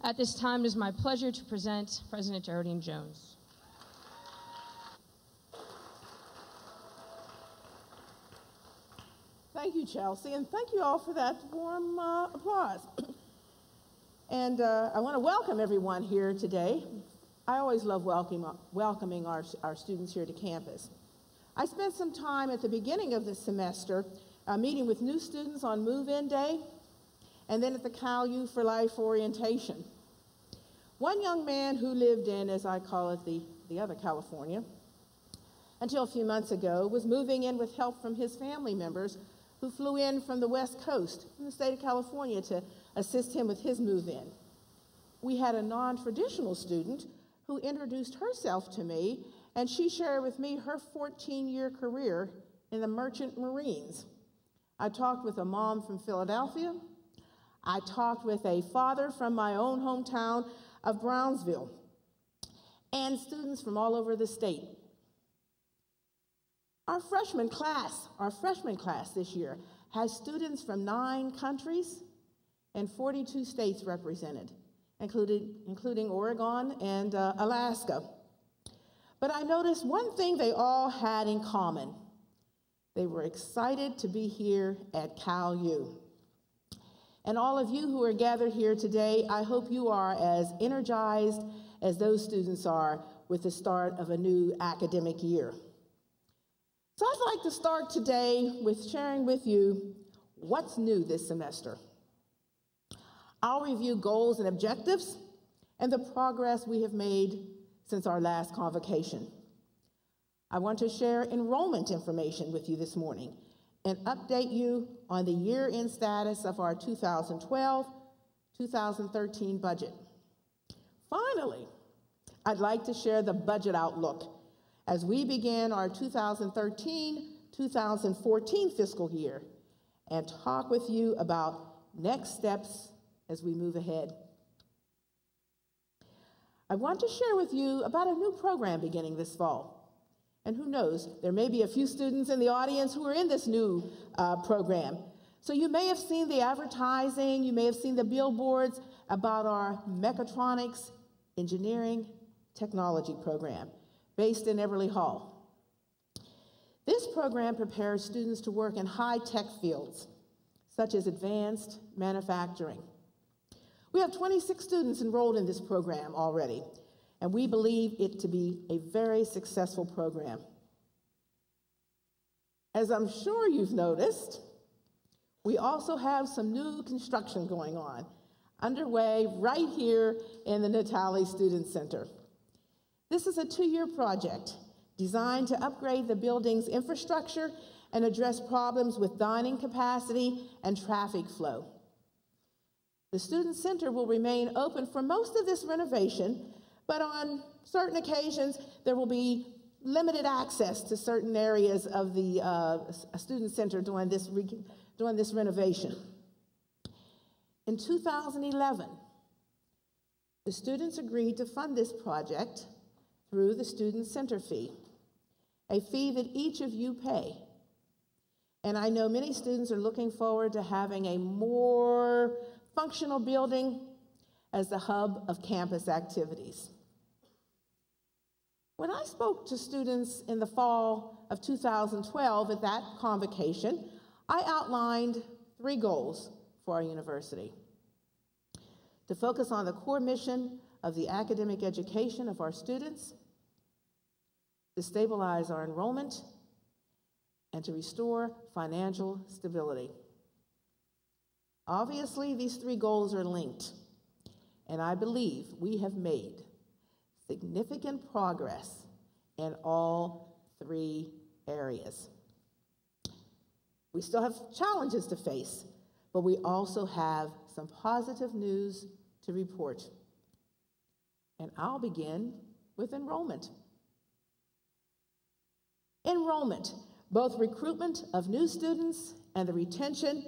At this time, it is my pleasure to present President Geraldine Jones. Thank you, Chelsea, and thank you all for that warm applause. And I want to welcome everyone here today. I always love welcoming our students here to campus. I spent some time at the beginning of this semester meeting with new students on move-in day, and then at the Cal U for Life orientation. One young man who lived in, as I call it, the other California, until a few months ago, was moving in with help from his family members who flew in from the West Coast, from the state of California, to assist him with his move-in. We had a non-traditional student who introduced herself to me, and she shared with me her 14-year career in the Merchant Marines. I talked with a mom from Philadelphia. I talked with a father from my own hometown of Brownsville, and students from all over the state. Our freshman class this year has students from 9 countries and 42 states represented, including Oregon and Alaska. But I noticed one thing they all had in common. They were excited to be here at Cal U. And all of you who are gathered here today, I hope you are as energized as those students are with the start of a new academic year. So I'd like to start today with sharing with you what's new this semester. I'll review goals and objectives and the progress we have made since our last convocation. I want to share enrollment information with you this morning and update you on the year-end status of our 2012-2013 budget. Finally, I'd like to share the budget outlook as we begin our 2013-2014 fiscal year and talk with you about next steps as we move ahead. I want to share with you about a new program beginning this fall. And who knows, there may be a few students in the audience who are in this new program. So you may have seen the advertising, you may have seen the billboards about our Mechatronics Engineering Technology program based in Everly Hall. This program prepares students to work in high-tech fields, such as advanced manufacturing. We have 26 students enrolled in this program already, and we believe it to be a very successful program. As I'm sure you've noticed, we also have some new construction going on, underway right here in the Natali Student Center. This is a 2-year project designed to upgrade the building's infrastructure and address problems with dining capacity and traffic flow. The Student Center will remain open for most of this renovation, but on certain occasions, there will be limited access to certain areas of the Student Center during this renovation. In 2011, the students agreed to fund this project through the Student Center fee, a fee that each of you pay. And I know many students are looking forward to having a more functional building as the hub of campus activities. When I spoke to students in the fall of 2012 at that convocation, I outlined 3 goals for our university: to focus on the core mission of the academic education of our students, to stabilize our enrollment, and to restore financial stability. Obviously, these 3 goals are linked, and I believe we have made significant progress in all 3 areas. We still have challenges to face, but we also have some positive news to report. And I'll begin with enrollment. Enrollment, both recruitment of new students and the retention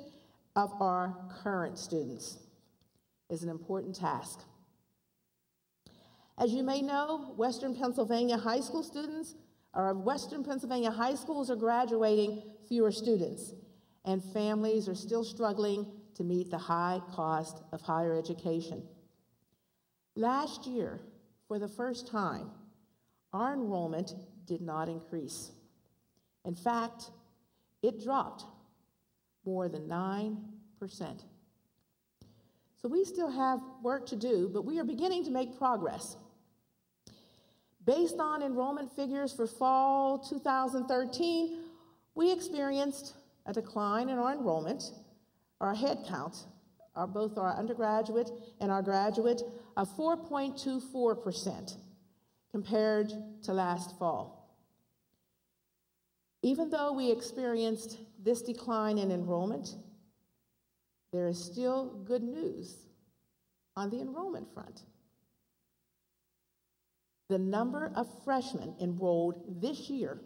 of our current students, is an important task. As you may know, Western Pennsylvania high school students, or Western Pennsylvania high schools are graduating fewer students, and families are still struggling to meet the high cost of higher education. Last year, for the first time, our enrollment did not increase. In fact, it dropped more than 9%. So we still have work to do, but we are beginning to make progress. Based on enrollment figures for fall 2013, we experienced a decline in our enrollment, our head count, both our undergraduate and our graduate, of 4.24% compared to last fall. Even though we experienced this decline in enrollment, there is still good news on the enrollment front. The number of freshmen enrolled this year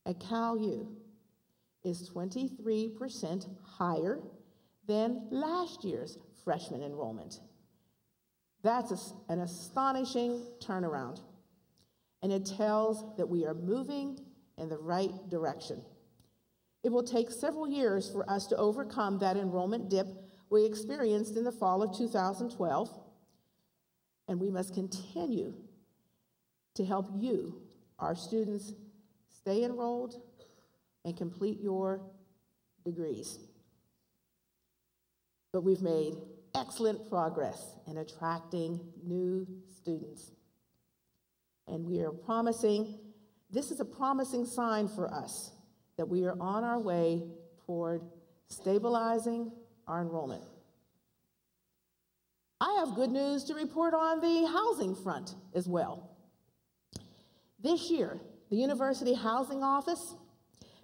at Cal U is 23% higher than last year's freshman enrollment. That's an astonishing turnaround, and it tells that we are moving in the right direction. It will take several years for us to overcome that enrollment dip we experienced in the fall of 2012, and we must continue to help you, our students, stay enrolled and complete your degrees. But we've made excellent progress in attracting new students. And we are promising, this is a promising sign for us that we are on our way toward stabilizing our enrollment. I have good news to report on the housing front as well. This year, the University Housing Office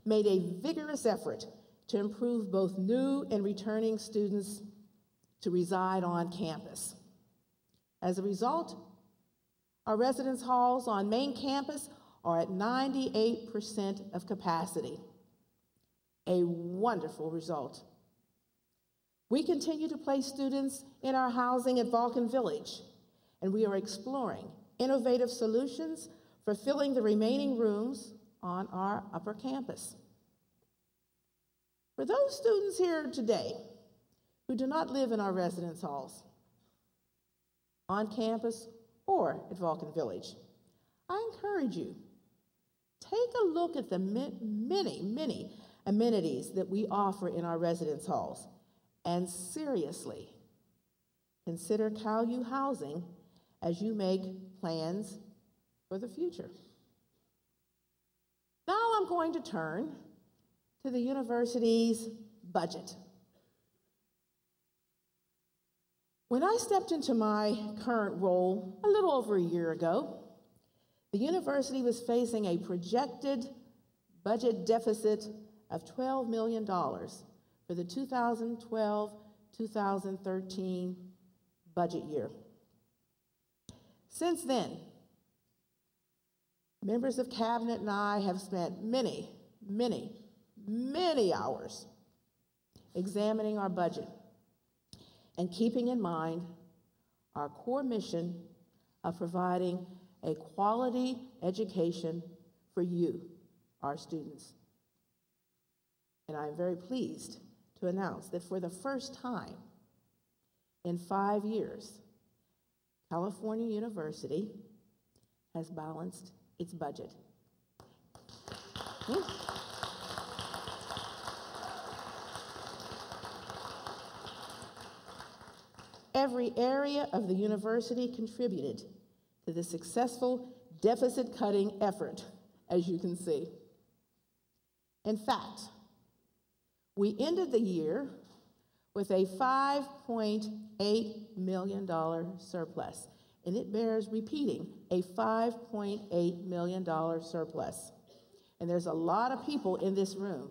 made a vigorous effort to improve both new and returning students to reside on campus. As a result, our residence halls on main campus are at 98% of capacity. A wonderful result. We continue to place students in our housing at Vulcan Village, and we are exploring innovative solutions for filling the remaining rooms on our upper campus. For those students here today who do not live in our residence halls, on campus or at Vulcan Village, I encourage you, take a look at the many amenities that we offer in our residence halls, and seriously consider Cal U housing as you make plans for the future. Now I'm going to turn to the university's budget. When I stepped into my current role a little over a year ago, the university was facing a projected budget deficit of $12 million for the 2012-2013 budget year. Since then, members of cabinet and I have spent many hours examining our budget and keeping in mind our core mission of providing a quality education for you, our students. And I'm very pleased to announce that for the first time in 5 years, California University has balanced its budget. Every area of the university contributed to the successful deficit-cutting effort, as you can see. In fact, we ended the year with a $5.8 million surplus, and it bears repeating, a $5.8 million surplus. And there's a lot of people in this room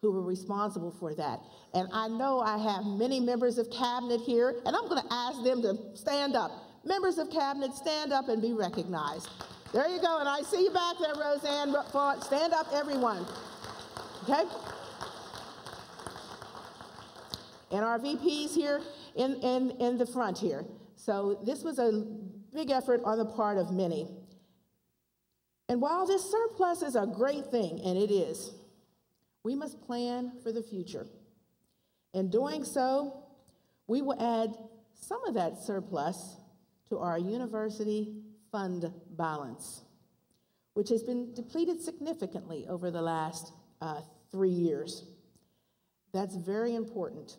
who were responsible for that. And I know I have many members of cabinet here, and I'm gonna ask them to stand up. Members of cabinet, stand up and be recognized. There you go, and I see you back there, Roseanne. Stand up, everyone, okay? And our VPs here in the front here. So this was a big effort on the part of many. And while this surplus is a great thing, and it is, we must plan for the future. In doing so, we will add some of that surplus to our university fund balance, which has been depleted significantly over the last 3 years. That's very important.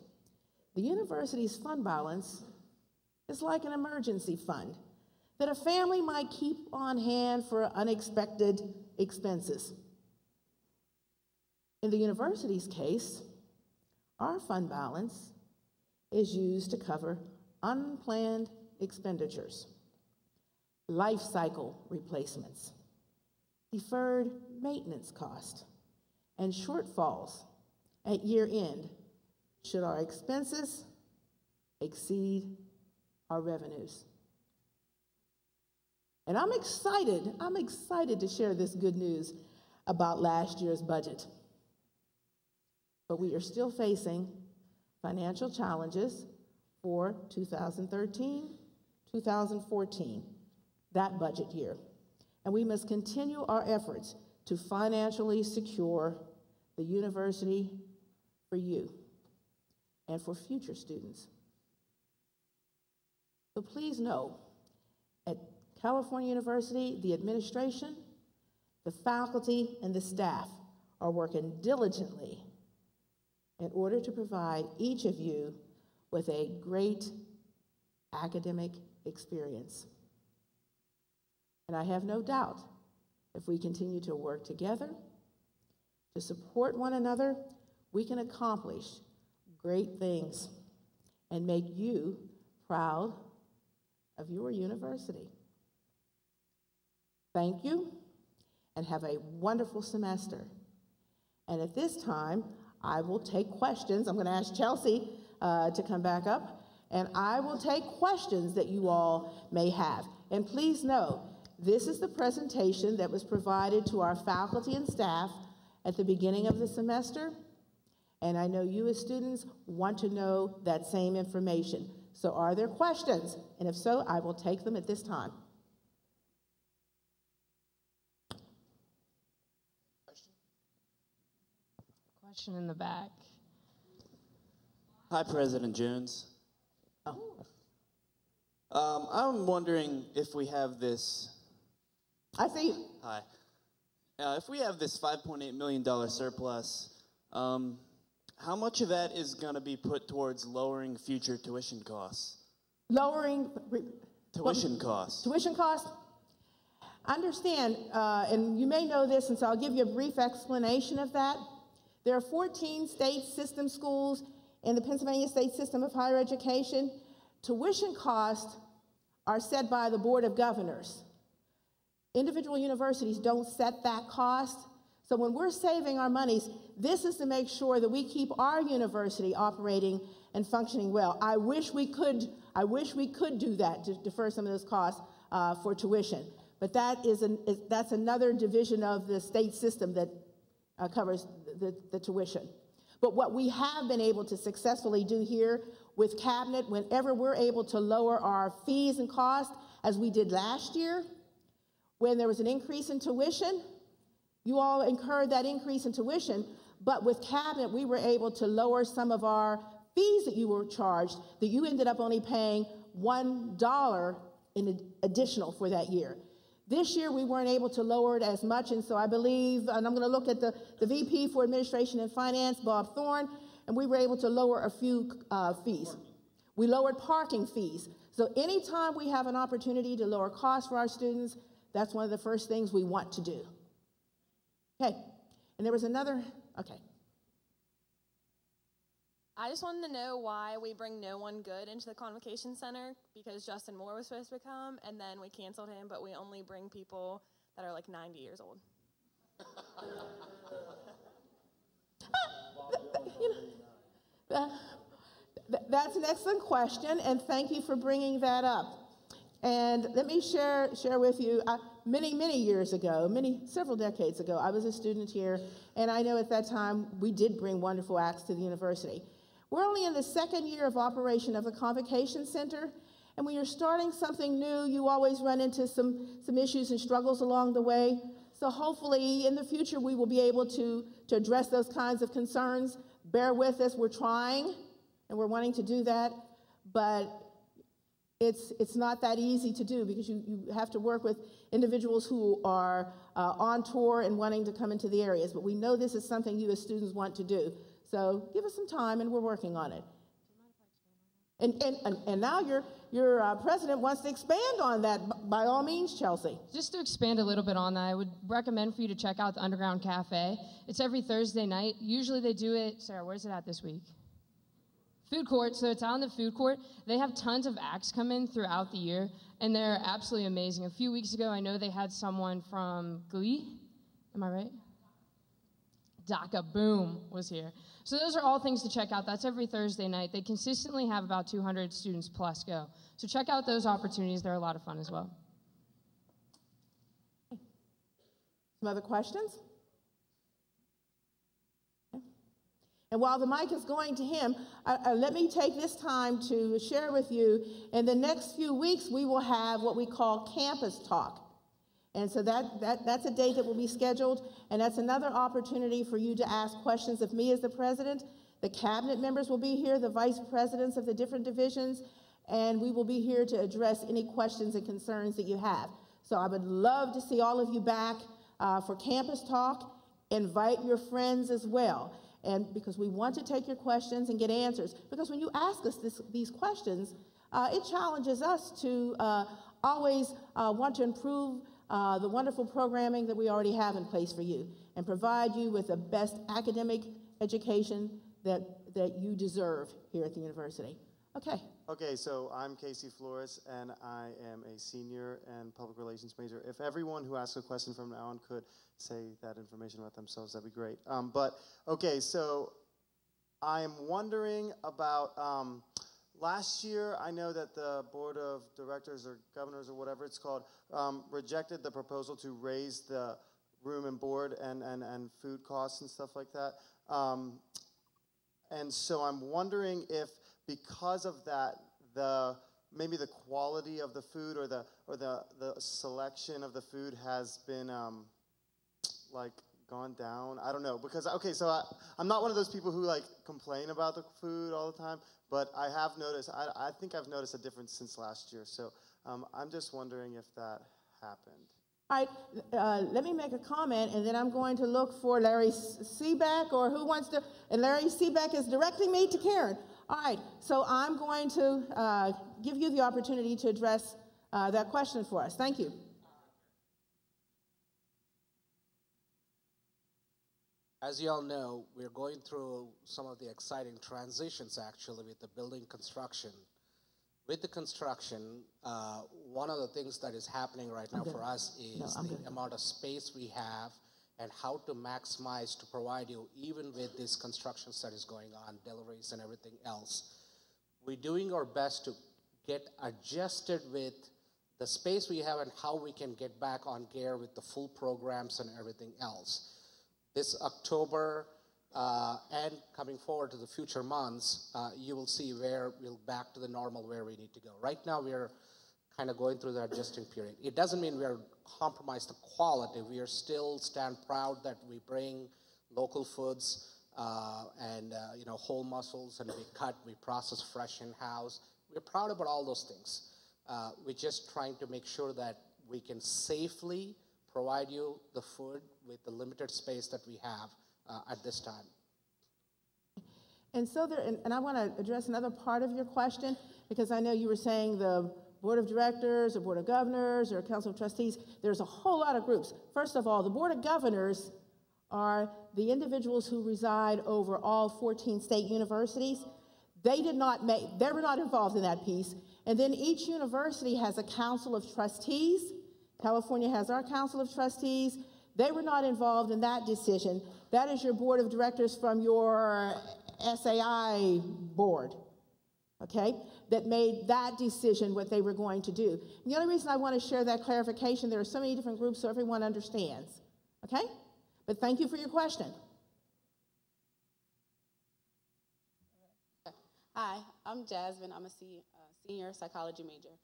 The university's fund balance is like an emergency fund that a family might keep on hand for unexpected expenses. In the university's case, our fund balance is used to cover unplanned expenditures, life cycle replacements, deferred maintenance cost, and shortfalls at year end should our expenses exceed our revenues. And I'm excited to share this good news about last year's budget. But we are still facing financial challenges for 2013, 2014, that budget year. And we must continue our efforts to financially secure the university for you and for future students. So please know, at California University, the administration, the faculty, and the staff are working diligently in order to provide each of you with a great academic experience. And I have no doubt if we continue to work together, to support one another, we can accomplish great things and make you proud of your university. Thank you, and have a wonderful semester. And at this time, I will take questions. I'm going to ask Chelsea to come back up, and I will take questions that you all may have. And please know, this is the presentation that was provided to our faculty and staff at the beginning of the semester, and I know you as students want to know that same information. So are there questions? And if so, I will take them at this time. Question in the back. Hi, President Jones. Oh. I'm wondering if we have this. I see you. Hi. If we have this $5.8 million surplus, how much of that is going to be put towards lowering future tuition costs? Lowering Tuition costs. Tuition costs? Understand, and you may know this, and so I'll give you a brief explanation of that. There are 14 state system schools in the Pennsylvania State System of Higher Education. Tuition costs are set by the Board of Governors. Individual universities don't set that cost. So when we're saving our monies, this is to make sure that we keep our university operating and functioning well. I wish we could do that, to defer some of those costs for tuition. But that's another division of the state system that covers the tuition. But what we have been able to successfully do here with Cabinet, whenever we're able to lower our fees and costs, as we did last year, when there was an increase in tuition, you all incurred that increase in tuition, but with Cabinet, we were able to lower some of our fees that you were charged, that you ended up only paying $1 in additional for that year. This year, we weren't able to lower it as much, and so I believe, and I'm going to look at the VP for Administration and Finance, Bob Thorne, and we were able to lower a few fees. We lowered parking fees. So anytime we have an opportunity to lower costs for our students, that's one of the first things we want to do. Okay, and there was another, okay. I just wanted to know why we bring no one good into the Convocation Center, because Justin Moore was supposed to come, and then we canceled him, but we only bring people that are like 90 years old. That's an excellent question, and thank you for bringing that up. And let me share with you, many years ago, several decades ago, I was a student here, and I know at that time we did bring wonderful acts to the university. We're only in the second year of operation of the Convocation Center, and when you're starting something new, you always run into some issues and struggles along the way. So hopefully in the future we will be able to address those kinds of concerns. Bear with us, we're trying, and we're wanting to do that, but it's not that easy to do because you have to work with individuals who are on tour and wanting to come into the areas. But we know this is something you as students want to do. So give us some time, and we're working on it. And now your president wants to expand on that. By all means, Chelsea. Just to expand a little bit on that, I would recommend for you to check out the Underground Cafe. It's every Thursday night. Usually they do it, Sarah, where's it at this week? Food court, so it's out in the food court. They have tons of acts come in throughout the year, and they're absolutely amazing. A few weeks ago, I know they had someone from Glee, am I right? DACA Boom was here. So those are all things to check out. That's every Thursday night. They consistently have about 200 students plus go. So check out those opportunities. They're a lot of fun as well. Some other questions? And while the mic is going to him, let me take this time to share with you, in the next few weeks, we will have what we call Campus Talk. And so that's a date that will be scheduled, and that's another opportunity for you to ask questions of me as the president. The cabinet members will be here, the vice presidents of the different divisions, and we will be here to address any questions and concerns that you have. So I would love to see all of you back for Campus Talk. Invite your friends as well. And because we want to take your questions and get answers. Because when you ask us these questions, it challenges us to always want to improve the wonderful programming that we already have in place for you and provide you with the best academic education that you deserve here at the university. Okay. Okay, so I'm Casey Flores, and I am a senior and public relations major. If everyone who asks a question from now on could say that information about themselves, that'd be great. Okay, so I'm wondering about last year. I know that the board of directors or governors or whatever it's called rejected the proposal to raise the room and board and food costs and stuff like that. And so I'm wondering if, because of that, maybe the quality of the food or the selection of the food has been like gone down. I don't know, because so I'm not one of those people who like complain about the food all the time, but I have noticed. I think I've noticed a difference since last year. So I'm just wondering if that happened. All right, let me make a comment, and then I'm going to look for Larry Seebeck, or who wants to, and Larry Seebeck is directing me to Karen. All right, so I'm going to give you the opportunity to address that question for us. Thank you. As you all know, we're going through some of the exciting transitions, actually, with the building construction. With the construction, one of the things that is happening right now for us is the amount of space we have and how to maximize to provide you, even with this construction that is going on, deliveries and everything else. We're doing our best to get adjusted with the space we have and how we can get back on gear with the full programs and everything else. This October and coming forward to the future months, you will see where we'll back to the normal where we need to go. Right now, we're kind of going through the adjusting period. It doesn't mean we're compromised the quality. We are still stand proud that we bring local foods and whole mussels, and we process fresh in-house. We're proud about all those things. We're just trying to make sure that we can safely provide you the food with the limited space that we have at this time. And so and I want to address another part of your question, because I know you were saying the board of directors or board of governors or council of trustees. There's a whole lot of groups. First of all, the board of governors are the individuals who reside over all 14 state universities. They were not involved in that piece. And then each university has a council of trustees. California has our council of trustees. They were not involved in that decision. That is your board of directors from your SAI board, okay, that made that decision what they were going to do. And the only reason I want to share that clarification, there are so many different groups so everyone understands, okay? But thank you for your question. Hi, I'm Jasmine. I'm a senior psychology major.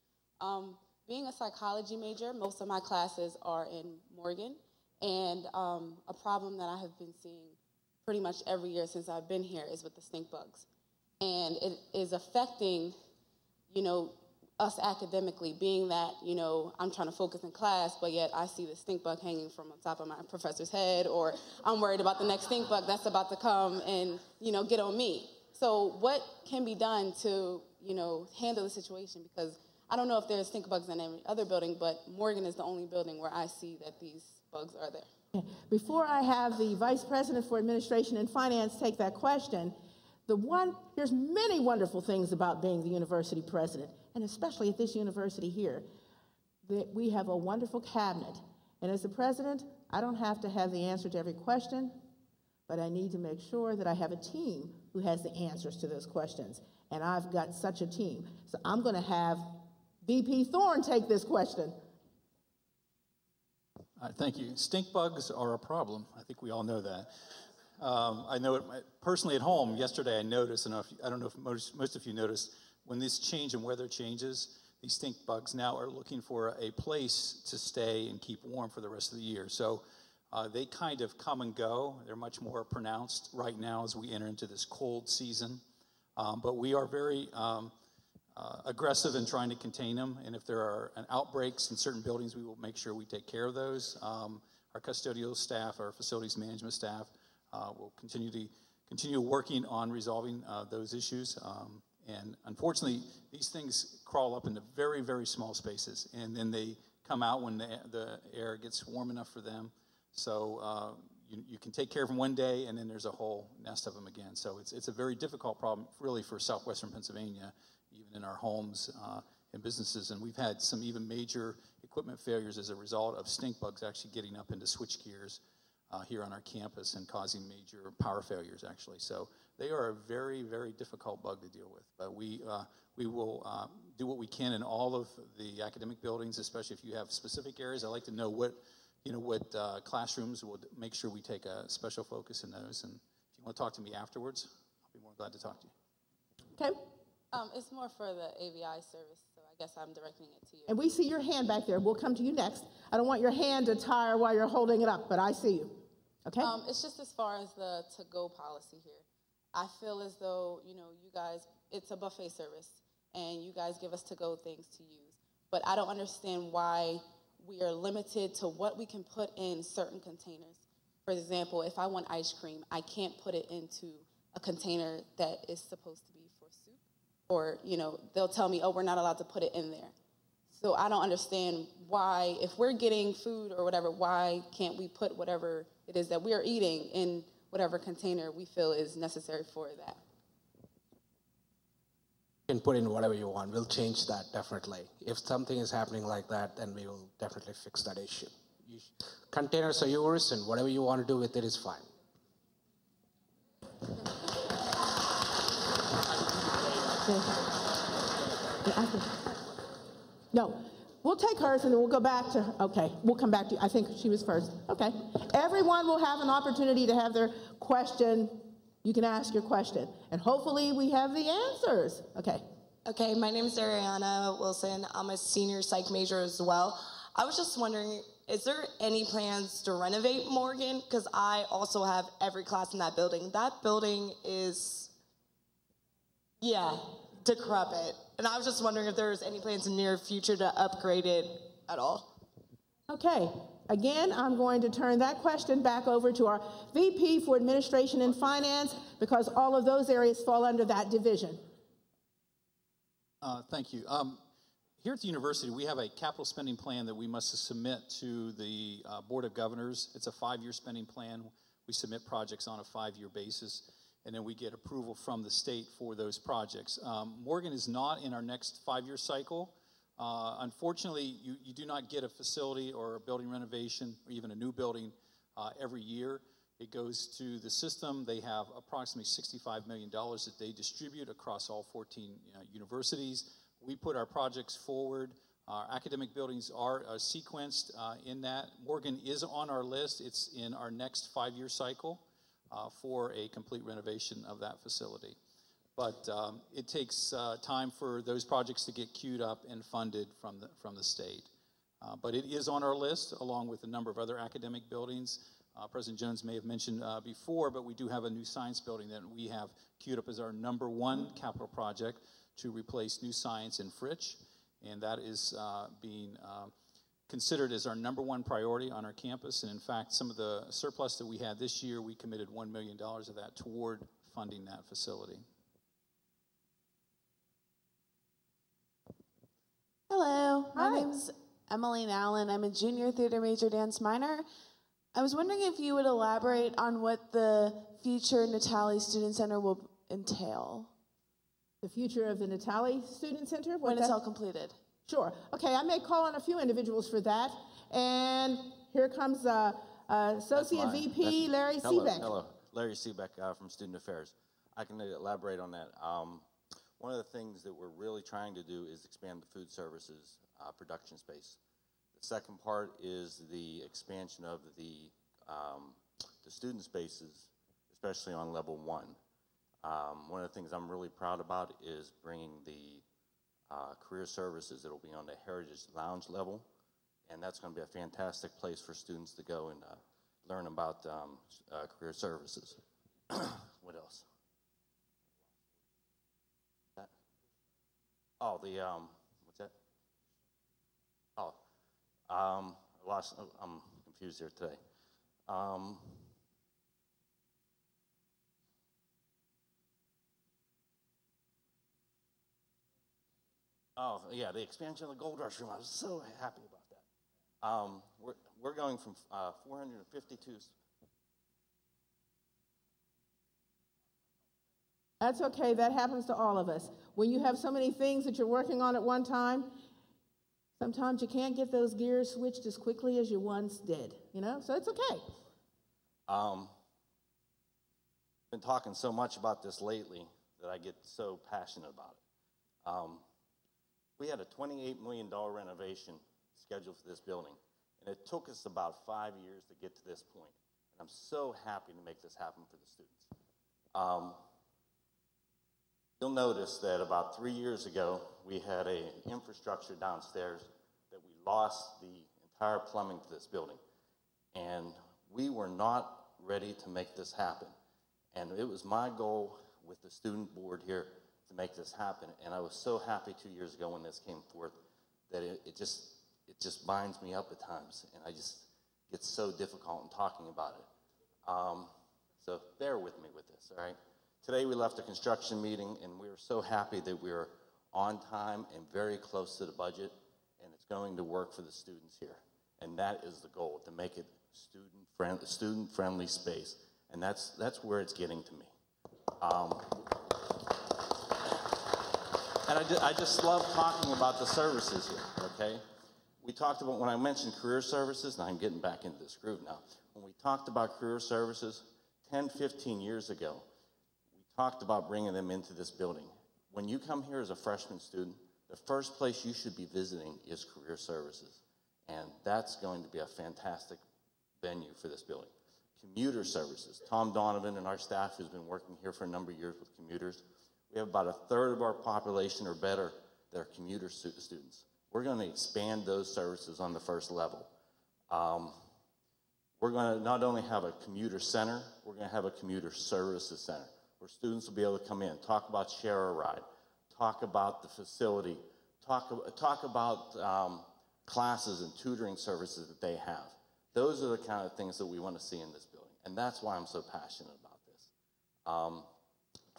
Being a psychology major, most of my classes are in Morgan, and a problem that I have been seeing pretty much every year since I've been here is with the stink bugs. And it is affecting, us academically, being that, you know, I'm trying to focus in class, but yet I see the stink bug hanging from on top of my professor's head, or I'm worried about the next stink bug that's about to come and, you know, get on me. So what can be done to, you know, handle the situation? Because I don't know if there's stink bugs in every other building, but Morgan is the only building where I see that these bugs are there. Before I have the Vice President for Administration and Finance take that question, there's many wonderful things about being the university president, and especially at this university here, that we have a wonderful cabinet. And as the president, I don't have to have the answer to every question, but I need to make sure that I have a team who has the answers to those questions. And I've got such a team. So I'm going to have VP Thorne take this question. Thank you. Stink bugs are a problem. I think we all know that. I know it personally at home. Yesterday I noticed, and I don't know if most of you noticed, when this change in weather changes, these stink bugs now are looking for a place to stay and keep warm for the rest of the year. So they kind of come and go. They're much more pronounced right now as we enter into this cold season. But we are very aggressive in trying to contain them. And if there are outbreaks in certain buildings, we will make sure we take care of those. Our custodial staff, our facilities management staff will continue working on resolving those issues. And unfortunately, these things crawl up into very, very small spaces, and then they come out when the air gets warm enough for them. So you can take care of them one day, and then there's a whole nest of them again. So it's a very difficult problem, really, for southwestern Pennsylvania, even in our homes and businesses. And we've had some even major equipment failures as a result of stink bugs actually getting up into switch gears here on our campus and causing major power failures, actually. So they are a very, very difficult bug to deal with. But we will do what we can in all of the academic buildings, especially if you have specific areas. I'd like to know what classrooms. We'll make sure we take a special focus in those. And if you want to talk to me afterwards, I'll be more glad to talk to you. Okay. It's more for the AVI service, so I guess I'm directing it to you. And we see your hand back there. We'll come to you next. I don't want your hand to tire while you're holding it up, but I see you. Okay? It's just as far as the to-go policy here. I feel as though, you guys, it's a buffet service, and you guys give us to-go things to use. But I don't understand why we are limited to what we can put in certain containers. For example, if I want ice cream, I can't put it into a container that is supposed to be for soup. Or, they'll tell me, oh, we're not allowed to put it in there. So I don't understand why, if we're getting food or whatever, why can't we put whatever it is that we are eating in whatever container we feel is necessary for that? You can put in whatever you want. We'll change that, definitely. If something is happening like that, then we will definitely fix that issue. Containers are yours, and whatever you want to do with it is fine. No, we'll take hers and then we'll go back to her. Okay, we'll come back to you. I think she was first. Okay. Everyone will have an opportunity to have their question. You can ask your question. And hopefully we have the answers. Okay. Okay, my name is Ariana Wilson. I'm a senior psych major as well. I was just wondering, is there any plans to renovate Morgan? Because I also have every class in that building. That building is, decrepit. And I was just wondering if there's any plans in the near future to upgrade it at all. Okay. Again, I'm going to turn that question back over to our VP for Administration and Finance because all of those areas fall under that division. Thank you. Here at the university, we have a capital spending plan that we must submit to the Board of Governors. It's a 5-year spending plan. We submit projects on a 5-year basis, and then we get approval from the state for those projects. Morgan is not in our next 5-year cycle. Unfortunately, you do not get a facility or a building renovation or even a new building every year. It goes to the system. They have approximately $65 million that they distribute across all 14 universities. We put our projects forward. Our academic buildings are sequenced in that. Morgan is on our list. It's in our next 5-year cycle for a complete renovation of that facility. But it takes time for those projects to get queued up and funded from the state. But it is on our list, along with a number of other academic buildings. President Jones may have mentioned before, but we do have a new science building that we have queued up as our #1 capital project to replace new science in Fritch. and that is being considered as our #1 priority on our campus. And in fact, some of the surplus that we had this year, we committed $1 million of that toward funding that facility. Hello, my Hi. name's Emmeline Allen. I'm a junior theater major, dance minor. I was wondering if you would elaborate on what the future Natali Student Center will entail The future of the Natali Student Center? when it's all completed. Sure. Okay, I may call on a few individuals for that. And here comes Associate mine. VP Larry Hello, Seebeck. hello. Larry Seebeck from Student Affairs. I can elaborate on that. One of the things that we're really trying to do is expand the food services production space. The second part is the expansion of the student spaces, especially on level 1. One of the things I'm really proud about is bringing the career services that will be on the Heritage Lounge level, and that's going to be a fantastic place for students to go and learn about career services. What else? Oh, the what's that? Oh, I'm confused here today. Oh, yeah, the expansion of the Gold Rush Room. I was so happy about that. We're going from 452. That's okay. That happens to all of us. When you have so many things that you're working on at one time, sometimes you can't get those gears switched as quickly as you once did, you know? So it's okay. Been talking so much about this lately that I get so passionate about it. We had a $28 million renovation scheduled for this building, and it took us about 5 years to get to this point. And I'm so happy to make this happen for the students. You'll notice that about 3 years ago, we had an infrastructure downstairs that we lost the entire plumbing to this building. And we were not ready to make this happen. And it was my goal with the student board here to make this happen. And I was so happy 2 years ago when this came forth that it just binds me up at times. And I just get so difficult in talking about it. So bear with me with this, all right? Today we left a construction meeting, and we were so happy that we were on time and very close to the budget, and it's going to work for the students here. And that is the goal, to make it student-friendly space. And that's where it's getting to me. And I just love talking about the services here, okay? We talked about, when I mentioned career services, and I'm getting back into this groove now. When we talked about career services 10, 15 years ago, talked about bringing them into this building. When you come here as a freshman student, the first place you should be visiting is career services. And that's going to be a fantastic venue for this building. Commuter services. Tom Donovan and our staff who's been working here for a number of years with commuters, we have about 1/3 of our population or better that are commuter students. We're going to expand those services on the first level. We're going to not only have a commuter center, we're going to have a commuter services center, where students will be able to come in, talk about share a ride, talk about the facility, talk about classes and tutoring services that they have. Those are the kind of things that we want to see in this building, and that's why I'm so passionate about this.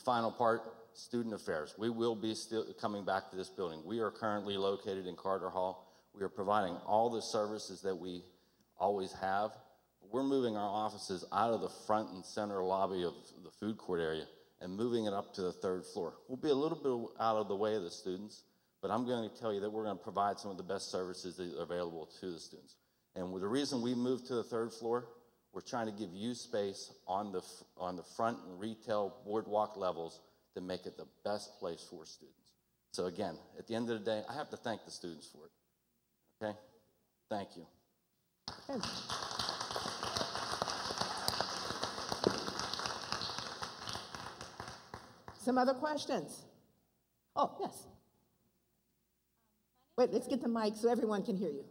Final part, student affairs. We will be still coming back to this building. We are currently located in Carter Hall. We are providing all the services that we always have. We're moving our offices out of the front and center lobby of the food court area and moving it up to the 3rd floor. We'll be a little bit out of the way of the students, but I'm going to tell you that we're going to provide some of the best services that are available to the students. And with the reason we moved to the 3rd floor, we're trying to give you space on the front and retail boardwalk levels to make it the best place for students. So again, at the end of the day, I have to thank the students for it. Okay? Thank you. Good. Some other questions? Oh, yes. Wait, let's get the mic so everyone can hear you.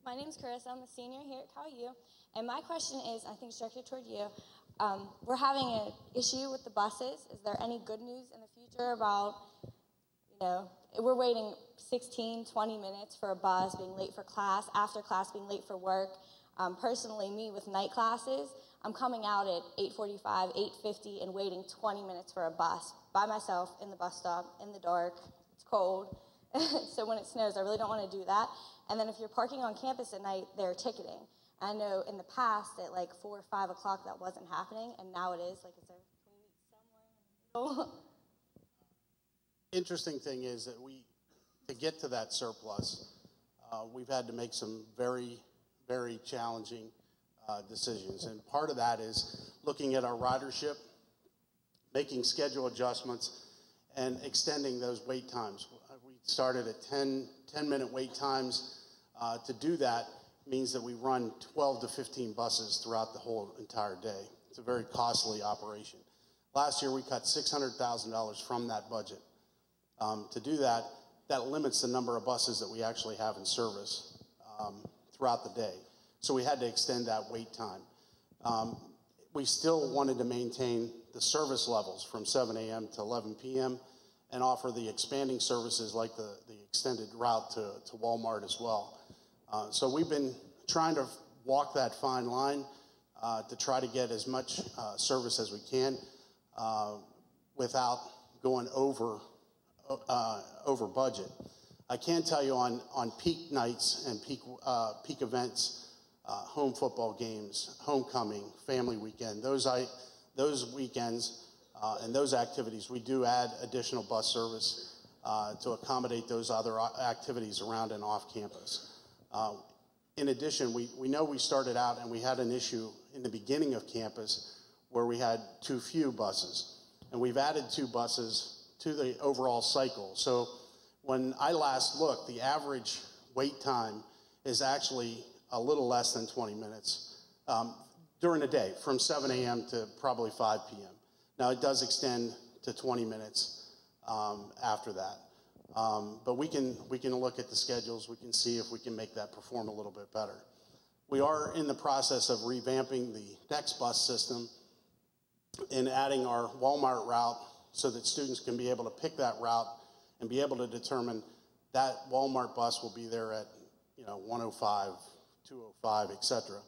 My name's Chris. I'm a senior here at CalU. And my question is, I think it's directed toward you. We're having an issue with the buses. Is there any good news in the future about You know, we're waiting 16, 20 minutes for a bus, being late for class, after class being late for work. Personally, me with night classes, I'm coming out at 8:45, 8:50, and waiting 20 minutes for a bus by myself in the bus stop, in the dark. It's cold. So when it snows, I really don't want to do that. And then if you're parking on campus at night, they're ticketing. I know in the past at like 4 or 5 o'clock that wasn't happening, and now it is. Like, is there, can we meet somewhere in the middle? Interesting thing is that to get to that surplus, we've had to make some very, very challenging decisions. And part of that is looking at our ridership, making schedule adjustments, and extending those wait times. We started at 10-minute wait times. To do that means that we run 12 to 15 buses throughout the whole entire day. It's a very costly operation. Last year, we cut $600,000 from that budget. To do that, that limits the number of buses that we actually have in service throughout the day. So we had to extend that wait time. We still wanted to maintain the service levels from 7 a.m. to 11 p.m. and offer the expanding services like the extended route to Walmart as well. So we've been trying to walk that fine line to try to get as much service as we can without going over budget. I can tell you on peak nights and peak events, home football games, homecoming, family weekend, those weekends and those activities, we do add additional bus service to accommodate those other activities around and off campus. In addition, we know we started out and we had an issue in the beginning of campus where we had too few buses, and we've added 2 buses to the overall cycle. So when I last looked, the average wait time is actually a little less than 20 minutes during the day, from 7 a.m. to probably 5 p.m. Now, it does extend to 20 minutes after that. But we can look at the schedules. We can see if we can make that perform a little bit better. We are in the process of revamping the next bus system and adding our Walmart route so that students can be able to pick that route and be able to determine that Walmart bus will be there at 1:05, 2:05, etc.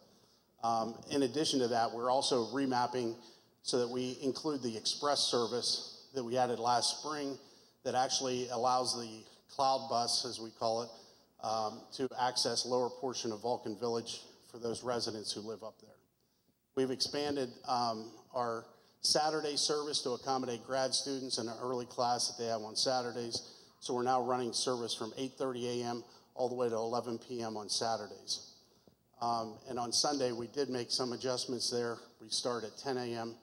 In addition to that, we're also remapping so that we include the express service that we added last spring that actually allows the cloud bus, as we call it, to access lower portion of Vulcan Village for those residents who live up there. We've expanded our Saturday service to accommodate grad students and an early class that they have on Saturdays. So we're now running service from 8:30 a.m. all the way to 11 p.m. on Saturdays. And on Sunday, we did make some adjustments there. We start at 10 a.m.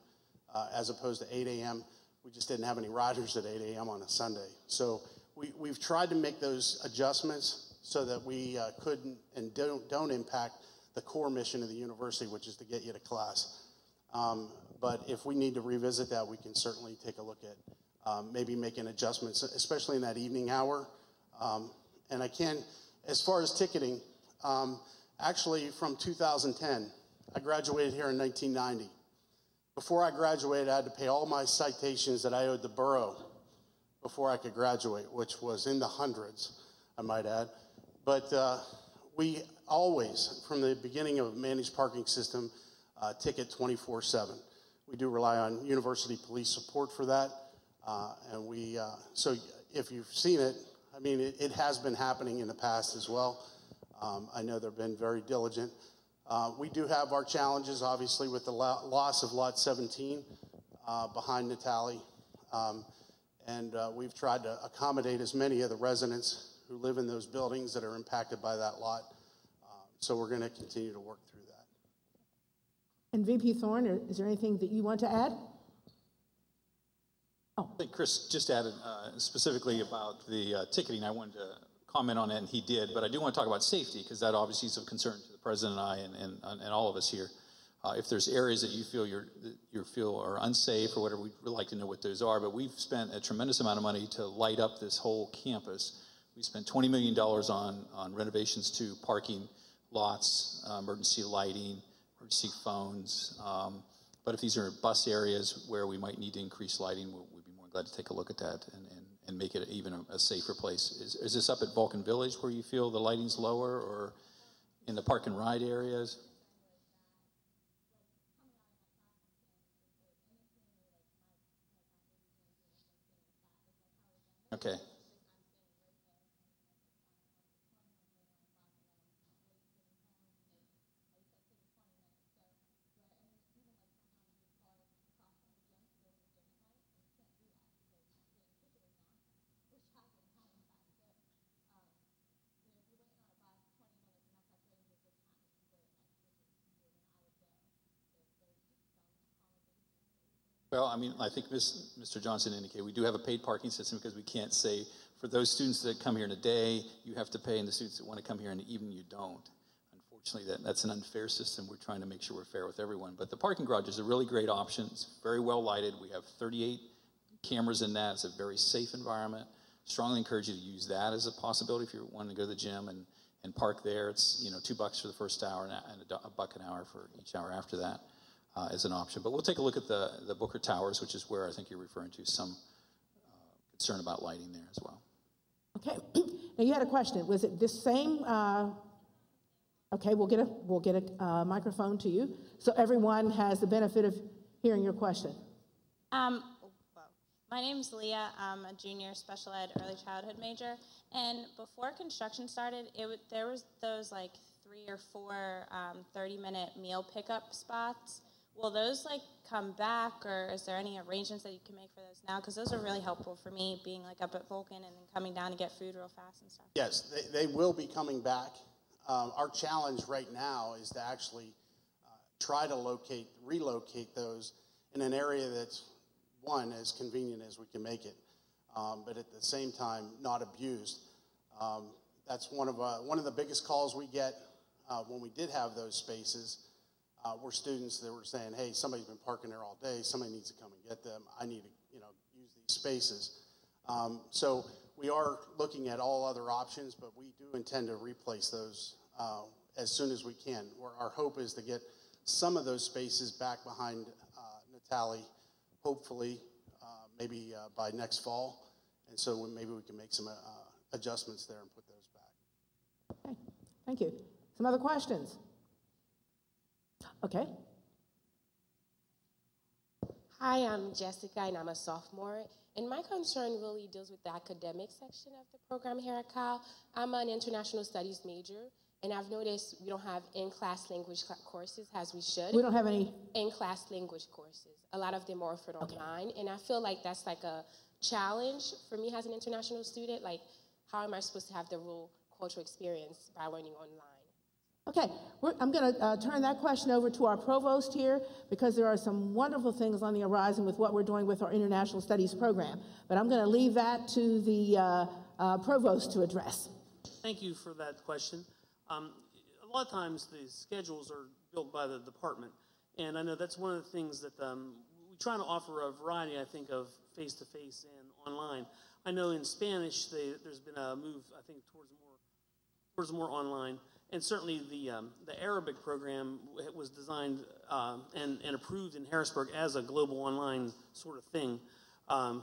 As opposed to 8 a.m. We just didn't have any riders at 8 a.m. on a Sunday. So we've tried to make those adjustments so that we couldn't and don't impact the core mission of the university, which is to get you to class. But if we need to revisit that, we can certainly take a look at maybe making adjustments, especially in that evening hour. And I can, as far as ticketing, actually from 2010, I graduated here in 1990. Before I graduated, I had to pay all my citations that I owed the borough before I could graduate, which was in the hundreds, I might add. But we always, from the beginning of a managed parking system, ticket 24/7. We do rely on university police support for that. And so if you've seen it, I mean, it has been happening in the past as well. I know they've been very diligent. We do have our challenges, obviously, with the loss of Lot 17 behind Natali. And we've tried to accommodate as many of the residents who live in those buildings that are impacted by that lot. So we're going to continue to work through that. And VP Thorne, is there anything that you want to add? I think Chris just added specifically about the ticketing. I wanted to comment on it, and he did, but I do want to talk about safety because that obviously is of concern to the president and I and all of us here. If there's areas that you feel are unsafe or whatever, we'd like to know what those are. But we've spent a tremendous amount of money to light up this whole campus. We spent $20 million on renovations to parking lots, emergency lighting, emergency phones. But if these are bus areas where we might need to increase lighting, we'd be more than glad to take a look at that and make it even a safer place. Is this up at Vulcan Village where you feel the lighting's lower, or in the park and ride areas? Okay. Well, I mean, I think Mr. Johnson indicated we do have a paid parking system because we can't say for those students that come here in a day, you have to pay, and the students that want to come here in the evening, you don't. Unfortunately, that's an unfair system. We're trying to make sure we're fair with everyone. But the parking garage is a really great option. It's very well lighted. We have 38 cameras in that. It's a very safe environment. Strongly encourage you to use that as a possibility if you're wanting to go to the gym and park there. It's $2 for the first hour and $1 an hour for each hour after that. As an option. But we'll take a look at the Booker Towers, which is where I think you're referring to some concern about lighting there as well. Okay. Now you had a question. Was it this same? Okay, we'll get a microphone to you so everyone has the benefit of hearing your question. My name's Leah. I'm a junior special ed early childhood major. And before construction started, there was those like 3 or 4 30-minute meal pickup spots. Will those come back, or is there any arrangements that you can make for those now? Because those are really helpful for me, being up at Vulcan and then coming down to get food real fast and stuff. Yes, they will be coming back. Our challenge right now is to actually try to relocate those in an area that's, one, as convenient as we can make it, but at the same time not abused. That's one of the biggest calls we get when we did have those spaces. Were students that were saying, hey, somebody's been parking there all day, somebody needs to come and get them, I need to use these spaces. So we are looking at all other options, but we do intend to replace those as soon as we can. Our hope is to get some of those spaces back behind Natalie, hopefully maybe by next fall, and so maybe we can make some adjustments there and put those back. Okay, thank you. Some other questions? Okay. Hi, I'm Jessica, and I'm a sophomore. And my concern really deals with the academic section of the program here at Cal. I'm an international studies major, and I've noticed we don't have in-class language courses as we should. We don't have any in-class language courses. A lot of them are offered online, and I feel like that's a challenge for me as an international student. How am I supposed to have the real cultural experience by learning online? Okay, I'm going to turn that question over to our provost here because there are some wonderful things on the horizon with what we're doing with our international studies program. But I'm going to leave that to the provost to address. Thank you for that question. A lot of times the schedules are built by the department, and I know that's one of the things that we try to offer a variety, I think, of face-to-face and online. I know in Spanish there's been a move, I think, towards more online. And certainly the Arabic program was designed and approved in Harrisburg as a global online sort of thing, a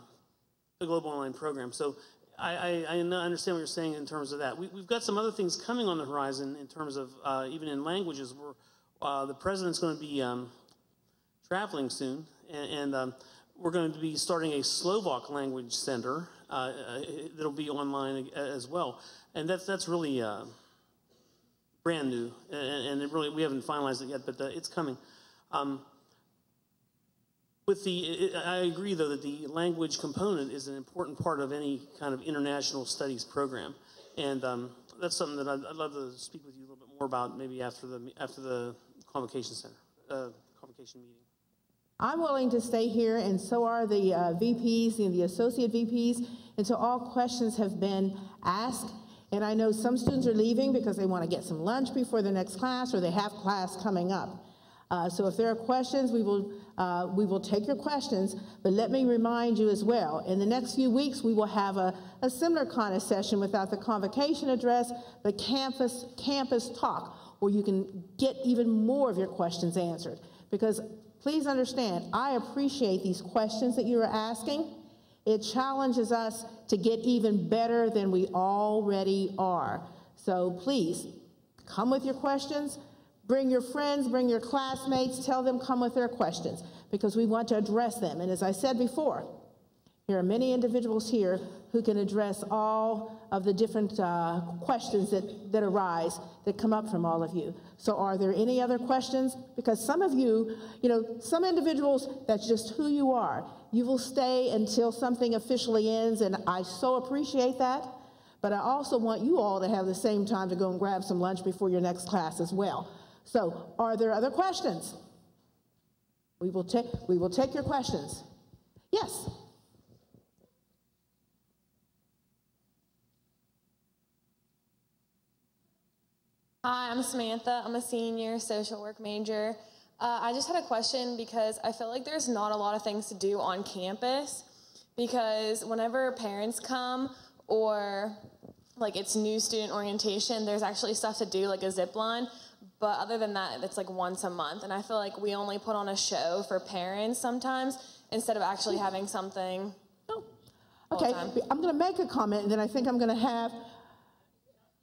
global online program. So I understand what you're saying in terms of that. We've got some other things coming on the horizon in terms of even in languages where the president's going to be traveling soon, and we're going to be starting a Slovak language center that'll be online as well. And that's really brand new, and it really we haven't finalized it yet, but it's coming. I agree, though, that the language component is an important part of any kind of international studies program, and that's something that I'd love to speak with you a little bit more about, maybe after the Convocation Center, Convocation meeting. I'm willing to stay here, and so are the VPs and the associate VPs, until all questions have been asked. And I know some students are leaving because they want to get some lunch before the next class, or they have class coming up. So if there are questions, we will take your questions. But let me remind you as well, in the next few weeks, we will have a similar kind of session without the convocation address, but campus talk, where you can get even more of your questions answered. Because please understand, I appreciate these questions that you are asking. It challenges us to get even better than we already are. So please, come with your questions. Bring your friends, bring your classmates, tell them come with their questions because we want to address them. And as I said before, there are many individuals here who can address all of the different questions that arise, that come up from all of you. So are there any other questions? Because some of you, some individuals, that's just who you are. You will stay until something officially ends, and I so appreciate that. But I also want you all to have the same time to go and grab some lunch before your next class as well. So are there other questions? We will take your questions. Yes. Hi, I'm Samantha. I'm a senior social work major. I just had a question because I feel like there's not a lot of things to do on campus because whenever parents come or like it's new student orientation, there's actually stuff to do like a zip line. But other than that, it's like once a month. And I feel like we only put on a show for parents sometimes instead of actually having something. Oh. Okay, I'm going to make a comment and then I think I'm going to have.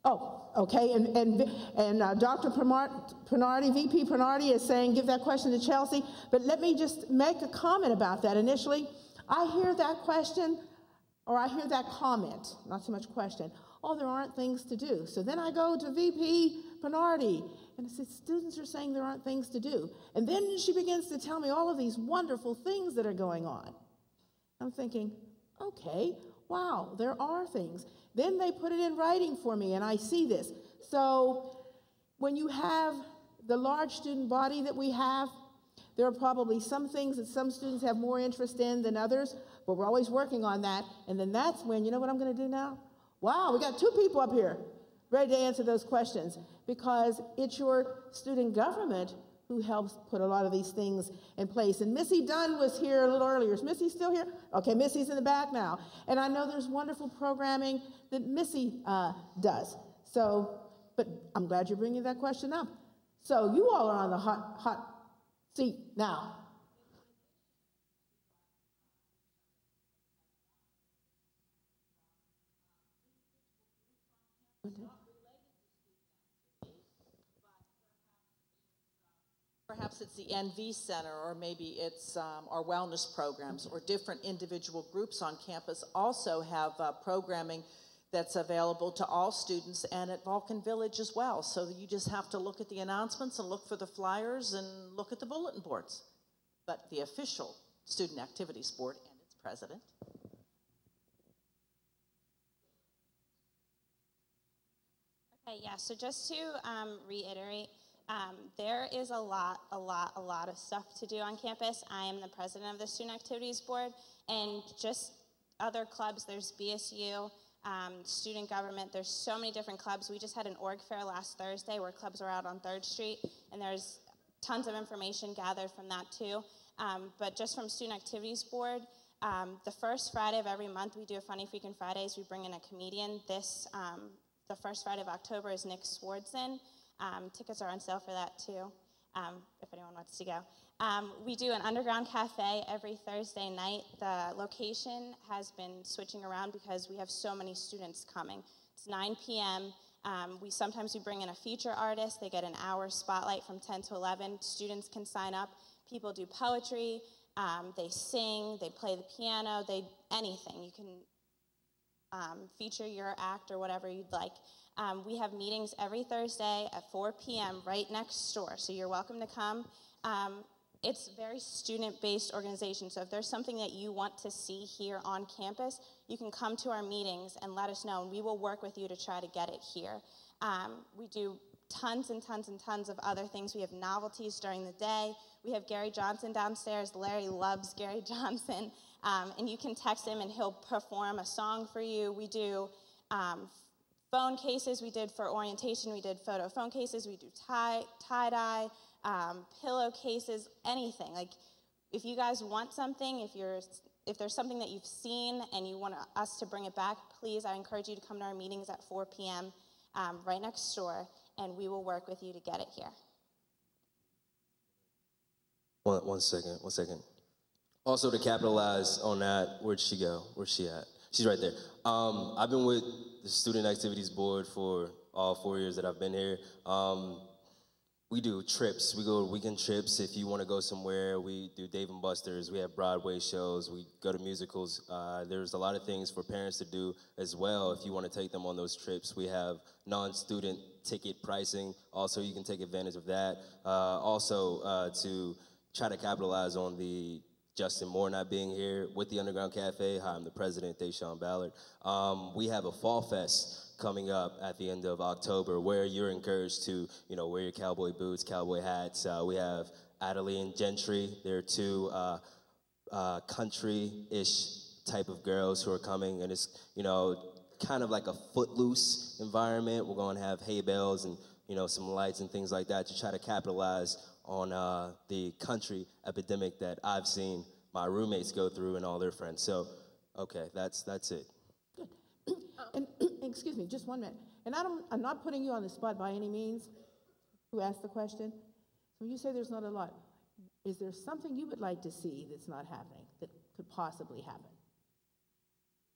Oh, okay, and Dr. Pernardi, VP Pernardi is saying give that question to Chelsea, but let me just make a comment about that initially. I hear that question, or I hear that comment, not so much question, oh, there aren't things to do. So then I go to VP Pernardi, and I said, students are saying there aren't things to do. And then she begins to tell me all of these wonderful things that are going on. I'm thinking, okay, wow, there are things. Then they put it in writing for me, and I see this. So when you have the large student body that we have, there are probably some things that some students have more interest in than others, but we're always working on that. And then that's when, you know what I'm going to do now? Wow, we got 2 people up here ready to answer those questions because it's your student government who helps put a lot of these things in place. And Missy Dunn was here a little earlier. Is Missy still here? Okay, Missy's in the back now. And I know there's wonderful programming that Missy does. So, but I'm glad you're bringing that question up. So you all are on the hot seat now. Perhaps it's the NV Center, or maybe it's our wellness programs, or different individual groups on campus also have programming that's available to all students and at Vulcan Village as well. So you just have to look at the announcements and look for the flyers and look at the bulletin boards. But the official Student Activities Board and its president. Okay, yeah, so just to reiterate, there is a lot of stuff to do on campus. I am the president of the Student Activities Board, and just other clubs, there's BSU, student government, there's so many different clubs. We just had an org fair last Thursday where clubs were out on 3rd Street, and there's tons of information gathered from that too. But just from Student Activities Board, the first Friday of every month we do a Funny Freakin' Fridays. We bring in a comedian. The first Friday of October is Nick Swardson. Tickets are on sale for that too, if anyone wants to go. We do an underground cafe every Thursday night. The location has been switching around because we have so many students coming. It's 9 p.m. Sometimes we bring in a feature artist. They get an hour spotlight from 10 to 11. Students can sign up. People do poetry. They sing. They play the piano. Anything. You can feature your act or whatever you'd like. We have meetings every Thursday at 4 p.m. right next door, so you're welcome to come. It's a very student-based organization, so if there's something that you want to see here on campus, you can come to our meetings and let us know, and we will work with you to try to get it here. We do tons and tons and tons of other things. We have novelties during the day. We have Gary Johnson downstairs. Larry loves Gary Johnson, and you can text him, and he'll perform a song for you. We do phone cases. We did for orientation. We did photo phone cases. We do tie-dye. Pillow cases, anything. Like, if you guys want something, if there's something that you've seen and you want us to bring it back, please, I encourage you to come to our meetings at 4 p.m. Right next door, and we will work with you to get it here. One second. Also, to capitalize on that, where'd she go? Where's she at? She's right there. I've been with the Student Activities Board for all 4 years that I've been here. We do trips. We go weekend trips. If you want to go somewhere, we do Dave and Buster's. We have Broadway shows. We go to musicals. There's a lot of things for parents to do as well if you want to take them on those trips. We have non-student ticket pricing. Also, you can take advantage of that. To try to capitalize on the Justin Moore not being here with the Underground Cafe. Hi, I'm the president, Deshaun Ballard. We have a Fall Fest coming up at the end of October where you're encouraged to, wear your cowboy boots, cowboy hats. We have Adeline Gentry. There are two country-ish type of girls who are coming, and it's, kind of like a footloose environment. We're going to have hay bales and, some lights and things like that to try to capitalize on the country epidemic that I've seen my roommates go through and all their friends. So, okay, that's it. And excuse me, just 1 minute. And I'm not putting you on the spot by any means, who asked the question. So when you say there's not a lot, is there something you would like to see that's not happening, that could possibly happen?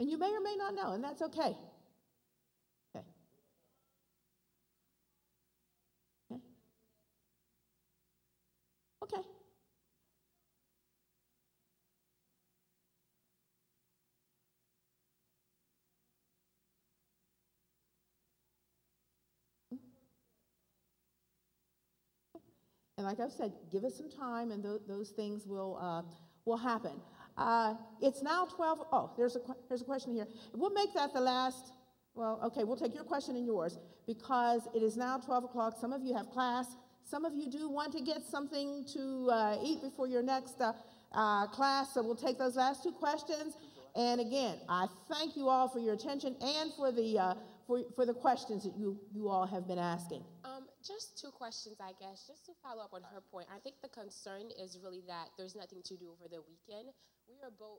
And you may or may not know, and that's okay. Okay. Okay. Okay. And like I've said, give us some time, and those things will happen. It's now 12. Oh, there's a question here. We'll make that the last. Well, okay, we'll take your question and yours because it is now 12 o'clock. Some of you have class. Some of you do want to get something to eat before your next class. So we'll take those last two questions. And again, I thank you all for your attention and for the questions that you all have been asking. Just two questions, I guess, just to follow up on her point. I think the concern is really that there's nothing to do over the weekend. We are both,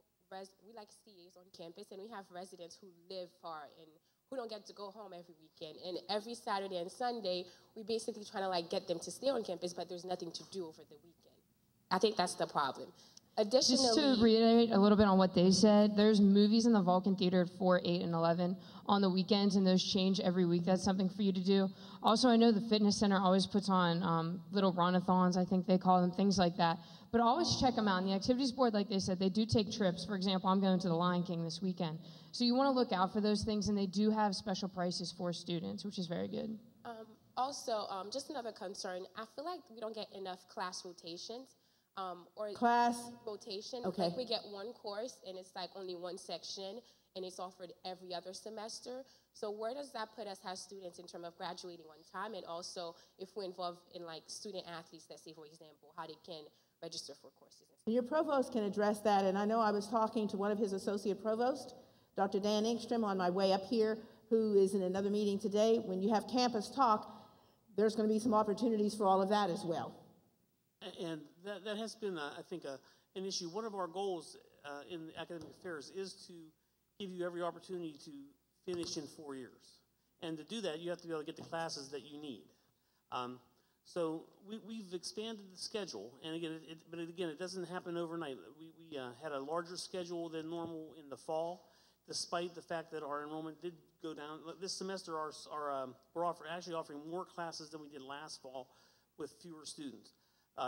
we like CAs on campus, and we have residents who live far and who don't get to go home every weekend. And every Saturday and Sunday, we basically trying to get them to stay on campus, but there's nothing to do over the weekend. I think that's the problem. Additionally, just to reiterate a little bit on what they said, there's movies in the Vulcan Theater at 4, 8, and 11 on the weekends, and those change every week. That's something for you to do. Also, I know the fitness center always puts on little run-a-thons, I think they call them, things like that. But always check them out. And the activities board, like they said, they do take trips. For example, I'm going to the Lion King this weekend. So you want to look out for those things, and they do have special prices for students, which is very good. Also, just another concern, I feel like we don't get enough class rotations. Or class rotation. Okay. Like we get one course and it's only one section and it's offered every other semester. So where does that put us as students in terms of graduating on time, and also if we're involved in student athletes, let's say for example, how they can register for courses? Your provost can address that, and I know I was talking to one of his associate provosts, Dr. Dan Engstrom, on my way up here, who is in another meeting today. When you have campus talk, there's going to be some opportunities for all of that as well. And that has been, I think, an issue. One of our goals in academic affairs is to give you every opportunity to finish in 4 years. And to do that, you have to be able to get the classes that you need. So we've expanded the schedule. And again, it doesn't happen overnight. We had a larger schedule than normal in the fall, despite the fact that our enrollment did go down. This semester, we're actually offering more classes than we did last fall with fewer students.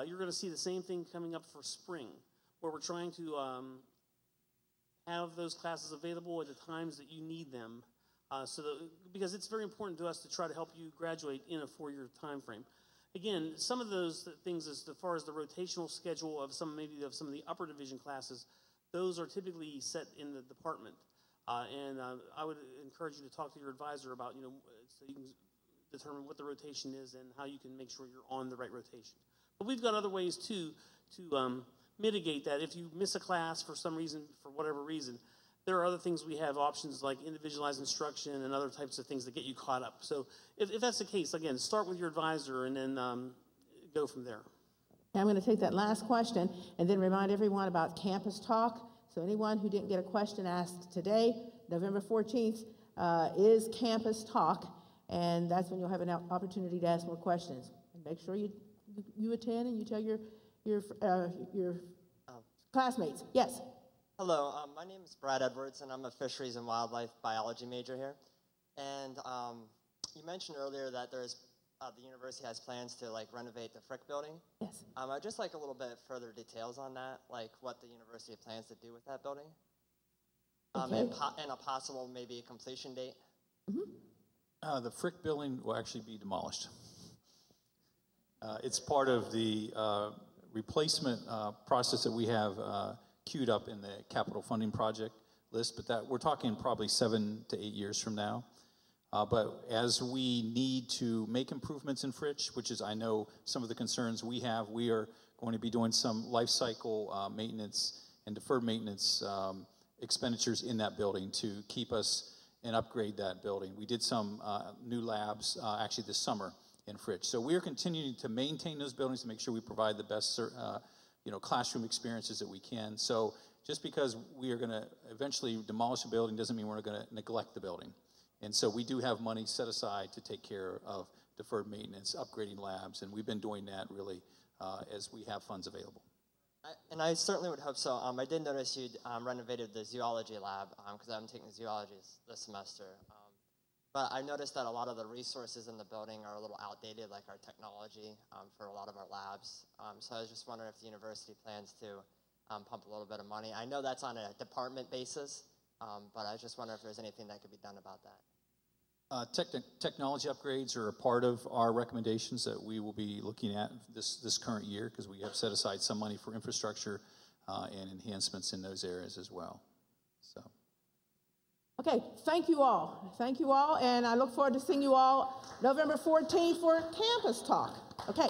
You're going to see the same thing coming up for spring, where we're trying to have those classes available at the times that you need them, because it's very important to us to try to help you graduate in a 4-year time frame. Again, some of those things, as far as the rotational schedule of some of the upper division classes, those are typically set in the department, and I would encourage you to talk to your advisor about so you can determine what the rotation is and how you can make sure you're on the right rotation. But we've got other ways, too, to mitigate that. If you miss a class for some reason, for whatever reason, there are other things we have options like individualized instruction and other types of things that get you caught up. So if that's the case, again, start with your advisor and then go from there. I'm going to take that last question and then remind everyone about Campus Talk. So anyone who didn't get a question asked today, November 14th, is Campus Talk, and that's when you'll have an opportunity to ask more questions. And make sure you attend and you tell your classmates. Yes. Hello, my name is Brad Edwards, and I'm a fisheries and wildlife biology major here. And you mentioned earlier that there's the university has plans to like renovate the Frick building. Yes. I'd just like a little bit further details on that, like what the university plans to do with that building, Okay. and a possible maybe completion date. The Frick building will actually be demolished. It's part of the replacement process that we have queued up in the capital funding project list, but that we're talking probably 7 to 8 years from now. But as we need to make improvements in Fritch, which is I know some of the concerns we have, we are going to be doing some life cycle maintenance and deferred maintenance expenditures in that building to keep us and upgrade that building. We did some new labs actually this summer in Fritch. So we are continuing to maintain those buildings to make sure we provide the best classroom experiences that we can. So just because we are going to eventually demolish a building doesn't mean we're going to neglect the building. And so we do have money set aside to take care of deferred maintenance, upgrading labs, and we've been doing that really as we have funds available. And I certainly would hope so. I did notice you renovated the zoology lab because I'm taking zoology this semester. But I noticed that a lot of the resources in the building are a little outdated, like our technology for a lot of our labs. So I was just wondering if the university plans to pump a little bit of money. I know that's on a department basis, but I was just wondering if there's anything that could be done about that. Technology upgrades are a part of our recommendations that we will be looking at this current year because we have set aside some money for infrastructure and enhancements in those areas as well. So. Okay, thank you all. Thank you all, and I look forward to seeing you all November 14th for Campus Talk. Okay.